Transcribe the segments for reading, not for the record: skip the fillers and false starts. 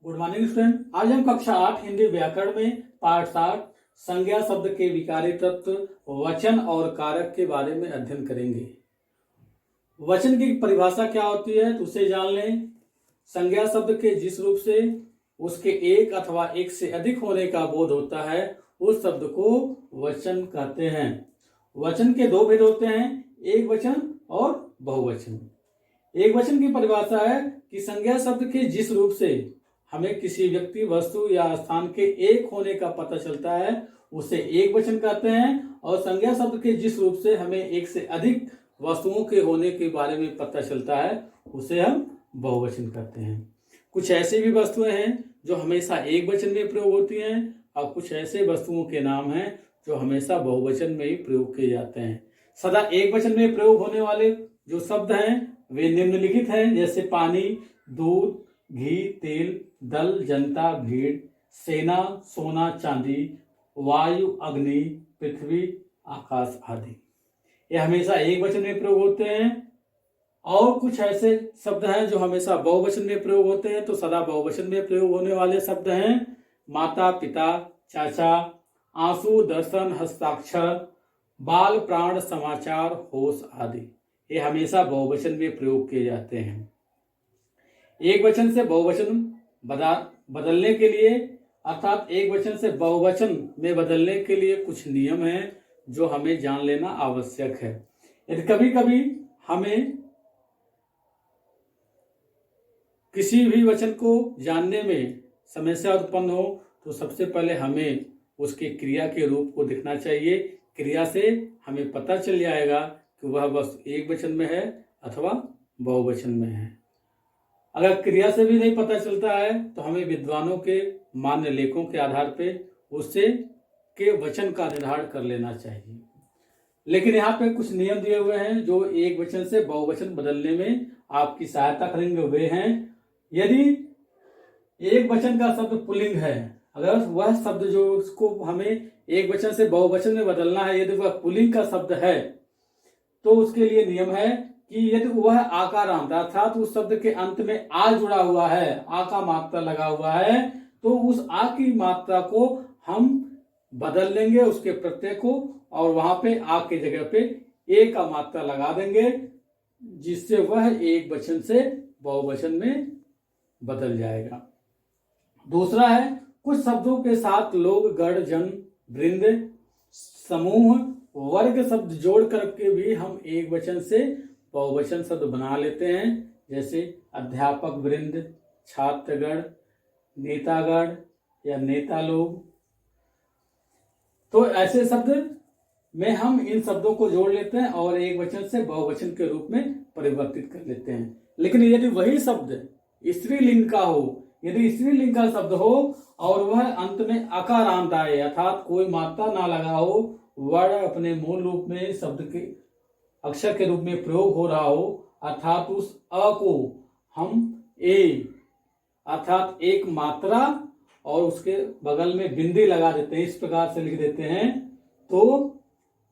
Good morning student. आज हम कक्षा 8 हिंदी व्याकरण में पाठ 7 संज्ञा शब्द के विकारी तत्व वचन और कारक के बारे में अध्ययन करेंगे। वचन की परिभाषा क्या होती है तो उसे जान लें। संज्ञा शब्द के जिस रूप से उसके एक अथवा एक से अधिक होने का बोध होता है उस शब्द को वचन कहते हैं। वचन के दो भेद होते हैं, एक वचन और बहुवचन। एक वचन की परिभाषा है कि संज्ञा शब्द के जिस रूप से हमें किसी व्यक्ति, वस्तु या स्थान के एक होने का पता चलता है उसे एक वचन कहते हैं, और संज्ञा शब्द के जिस रूप से हमें एक से अधिक वस्तुओं के होने के बारे में पता चलता है उसे हम बहुवचन कहते हैं। कुछ ऐसी भी वस्तुएं हैं जो हमेशा एक वचन में प्रयोग होती हैं और कुछ ऐसे वस्तुओं के नाम हैं जो हमेशा बहुवचन में ही प्रयोग किए जाते हैं। सदा एक वचन में प्रयोग होने वाले जो शब्द हैं वे निम्नलिखित हैं, जैसे पानी, दूध, घी, तेल, दल, जनता, भीड़, सेना, सोना, चांदी, वायु, अग्नि, पृथ्वी, आकाश आदि। ये हमेशा एक वचन में प्रयोग होते हैं। और कुछ ऐसे शब्द हैं जो हमेशा बहुवचन में प्रयोग होते हैं। तो सदा बहुवचन में प्रयोग होने वाले शब्द हैं माता, पिता, चाचा, आंसू, दर्शन, हस्ताक्षर, बाल, प्राण, समाचार, होश आदि। ये हमेशा बहुवचन में प्रयोग किए जाते हैं। एक वचन से बहुवचन बदलने के लिए अर्थात एक वचन से बहुवचन में बदलने के लिए कुछ नियम हैं जो हमें जान लेना आवश्यक है। यदि कभी कभी हमें किसी भी वचन को जानने में समस्या उत्पन्न हो तो सबसे पहले हमें उसके क्रिया के रूप को देखना चाहिए। क्रिया से हमें पता चल जाएगा कि वह वस्तु एक वचन में है अथवा बहुवचन में है। अगर क्रिया से भी नहीं पता चलता है तो हमें विद्वानों के मान्य लेखों के आधार पर उससे के वचन का निर्धारण कर लेना चाहिए। लेकिन यहाँ पे कुछ नियम दिए हुए हैं जो एक वचन से बहुवचन बदलने में आपकी सहायता करेंगे। वे हैं, यदि एक वचन का शब्द पुल्लिंग है, अगर वह शब्द जो उसको हमें एक वचन से बहुवचन में बदलना है, यदि वह पुल्लिंग का शब्द है तो उसके लिए नियम है कि यदि वह आकारांत अर्थात उस शब्द के अंत में आ जुड़ा हुआ है, आ का मात्रा लगा हुआ है, तो उस आ की मात्रा को हम बदल लेंगे उसके प्रत्यय को, और वहां पे आ के जगह पे ए का मात्रा लगा देंगे, जिससे वह एक वचन से बहुवचन में बदल जाएगा। दूसरा है, कुछ शब्दों के साथ लोग, गण, जन, वृंद, समूह, वर्ग शब्द जोड़ करके भी हम एक वचन से बहुवचन शब्द बना लेते हैं, जैसे अध्यापक वृंद, छात्रगण, नेतागण या नेता लोग। तो ऐसे शब्द में हम इन शब्दों को जोड़ लेते हैं और एक वचन से बहुवचन के रूप में परिवर्तित कर लेते हैं। लेकिन यदि वही शब्द स्त्रीलिंग का हो, यदि स्त्रीलिंग का शब्द हो और वह अंत में अकारांत आए अर्थात कोई मात्रा ना लगा हो, वर्ण अपने मूल रूप में शब्द के अक्षर के रूप में प्रयोग हो रहा हो, अर्थात उस अ को हम ए अर्थात एक मात्रा और उसके बगल में बिंदी लगा देते हैं, इस प्रकार से लिख देते हैं, तो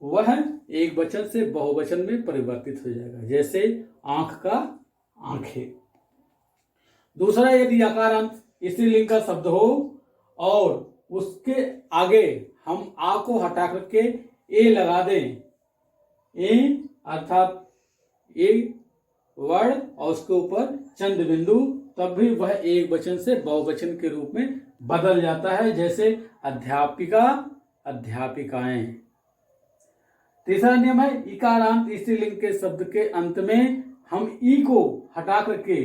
वह एक वचन से बहुवचन में परिवर्तित हो जाएगा, जैसे आंख का आंखें। दूसरा, यदि अकारांत स्त्रीलिंग का शब्द हो और उसके आगे हम आ को हटा करके ए लगा दें, ए अर्थात ए वर्ण और उसके ऊपर चंद बिंदु, तब भी वह एक वचन से बहुवचन के रूप में बदल जाता है, जैसे अध्यापिका, अध्यापिकाएं। तीसरा नियम है, इकारांत स्त्रीलिंग के शब्द के अंत में हम ई को हटा करके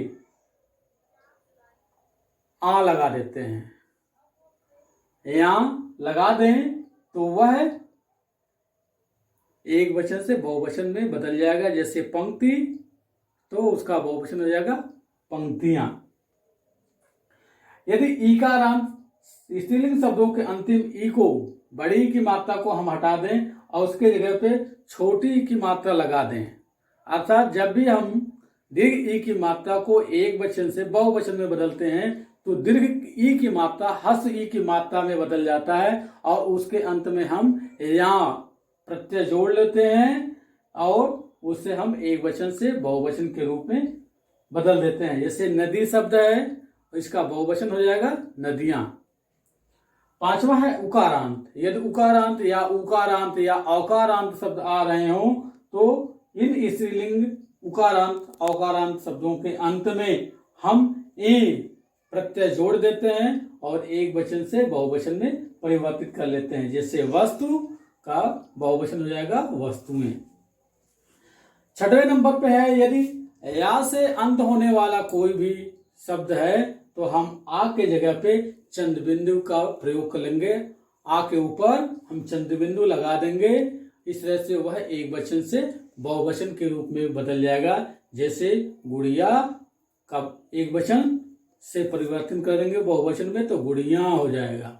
आ लगा देते हैं। यहाँ लगा दें तो वह एक वचन से बहुवचन में बदल जाएगा, जैसे पंक्ति, तो उसका बहुवचन हो जाएगा पंक्तियां। यदि ईकारांत स्त्रीलिंग शब्दों के अंतिम ई को, बड़ी की मात्रा को हम हटा दें और उसके जगह पे छोटी की मात्रा लगा दें, अर्थात जब भी हम दीर्घ ई की मात्रा को एक वचन से बहुवचन में बदलते हैं तो दीर्घ ई की मात्रा हस्व ई की मात्रा में बदल जाता है और उसके अंत में हम यहाँ प्रत्यय जोड़ लेते हैं और उससे हम एक वचन से बहुवचन के रूप में बदल देते हैं। जैसे नदी शब्द है इसका बहुवचन हो जाएगा नदियां। पांचवा है उकारांत। यदि उकारांत या उकारांत या औकारांत शब्द आ रहे हो तो इन स्त्रीलिंग उकारांत औकारांत शब्दों के अंत में हम ए प्रत्यय जोड़ देते हैं और एक वचन से बहुवचन में परिवर्तित कर लेते हैं। जैसे वस्तु का बहुवचन हो जाएगा वस्तुएं। छठवें नंबर पे है यदि या से अंत होने वाला कोई भी शब्द है तो हम आ के जगह पे चंद्र बिंदु का प्रयोग कर लेंगे। आ के ऊपर हम चंद्र बिंदु लगा देंगे। इस तरह से वह एक वचन से बहुवचन के रूप में बदल जाएगा। जैसे गुड़िया का एक वचन से परिवर्तन करेंगे बहुवचन में तो गुड़िया हो जाएगा।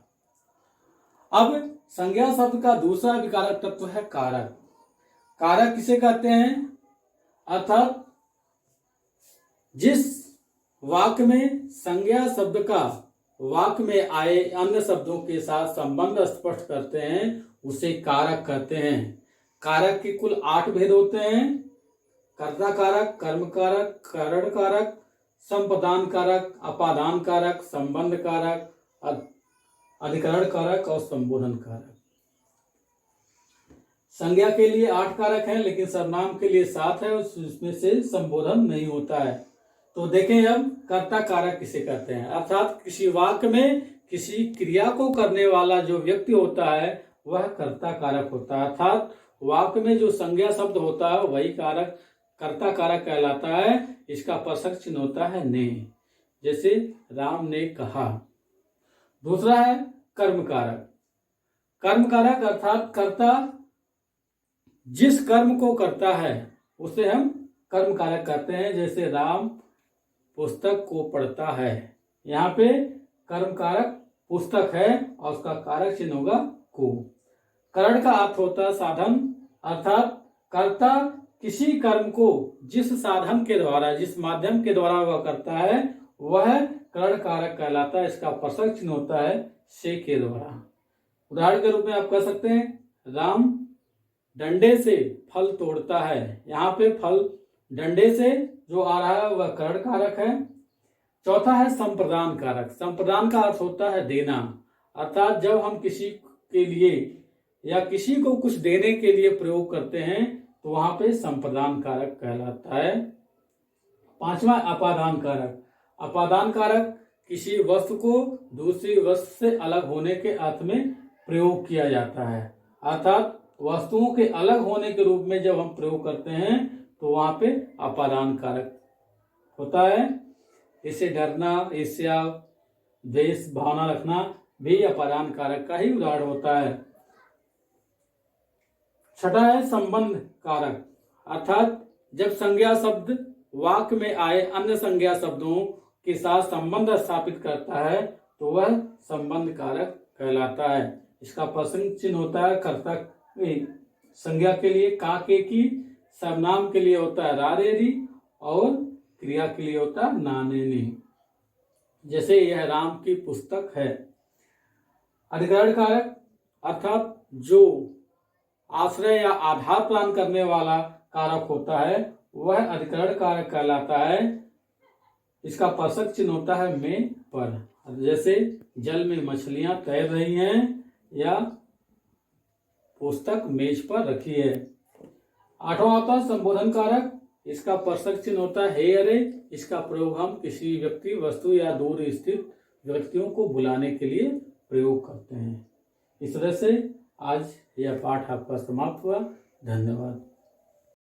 अब संज्ञा शब्द का दूसरा विकारक तत्व है कारक। कारक किसे कहते हैं? अर्थात जिस वाक्य में संज्ञा शब्द का वाक्य में आए अन्य शब्दों के साथ संबंध स्पष्ट करते हैं उसे कारक कहते हैं। कारक के कुल 8 भेद होते हैं। कर्ता कारक, कर्म कारक, करण कारक, संपदान कारक, अपादान कारक, संबंध कारक, अधिकरण कारक और संबोधन कारक। संज्ञा के लिए 8 कारक हैं लेकिन सर्वनाम के लिए 7 है, उसमें से संबोधन नहीं होता है। तो देखें अब कर्ता कारक किसे कहते हैं। अर्थात किसी वाक्य में किसी क्रिया को करने वाला जो व्यक्ति होता है वह कर्ता कारक होता है। अर्थात वाक्य में जो संज्ञा शब्द होता है वही कारक कर्ता कारक कहलाता है। इसका प्रसक्त चिन्ह होता है ने। जैसे राम ने कहा। दूसरा है कर्म कारक। कर्म कारक अर्थात कर्ता जिस कर्म को करता है उसे हम कर्म कारक कहते हैं। जैसे राम पुस्तक को पढ़ता है। यहाँ पे कर्म कारक पुस्तक है और उसका कारक चिन्ह होगा को। करण का अर्थ होता है साधन। अर्थात कर्ता किसी कर्म को जिस साधन के द्वारा जिस माध्यम के द्वारा वह करता है वह करण कारक कहलाता है। इसका प्रसक्त चिन्ह होता है से के द्वारा। उदाहरण के रूप में आप कह सकते हैं राम डंडे से फल तोड़ता है। यहाँ पे फल डंडे से जो आ रहा है वह करण कारक है। चौथा है संप्रदान कारक। संप्रदान का अर्थ होता है देना। अर्थात जब हम किसी के लिए या किसी को कुछ देने के लिए प्रयोग करते हैं तो वहां पे संप्रदान कारक कहलाता है। पांचवा अपादान कारक। अपादान कारक किसी वस्तु को दूसरी वस्तु से अलग होने के अर्थ में प्रयोग किया जाता है। अर्थात वस्तुओं के अलग होने के रूप में जब हम प्रयोग करते हैं तो वहां पे अपादान कारक होता है। इसे डरना, ईर्ष्या, द्वेष भावना रखना भी अपादान कारक का ही उदाहरण होता है। छठा है संबंध कारक। अर्थात जब संज्ञा शब्द वाक्य में आए अन्य संज्ञा शब्दों के साथ संबंध स्थापित करता है तो वह संबंध कारक कहलाता है। इसका प्रसंग चिन्ह होता है कर्ता संज्ञा के लिए का के की, सर्वनाम के लिए होता है रा रे री और क्रिया के लिए होता है ना ने नी। जैसे यह राम की पुस्तक है। अधिकरण कारक अर्थात जो आश्रय या आधार प्रदान करने वाला कारक होता है वह अधिकरण कारक कहलाता है। इसका प्रसक्त चिन्ह होता है में पर। जैसे जल में मछलियां तैर रही हैं या पुस्तक मेज पर रखी है। आठवां होता है संबोधन कारक। इसका प्रसक्त चिन्ह होता है हे अरे। इसका प्रयोग हम किसी व्यक्ति, वस्तु या दूर स्थित व्यक्तियों को बुलाने के लिए प्रयोग करते हैं। इस तरह से आज यह पाठ आपका समाप्त हुआ। धन्यवाद।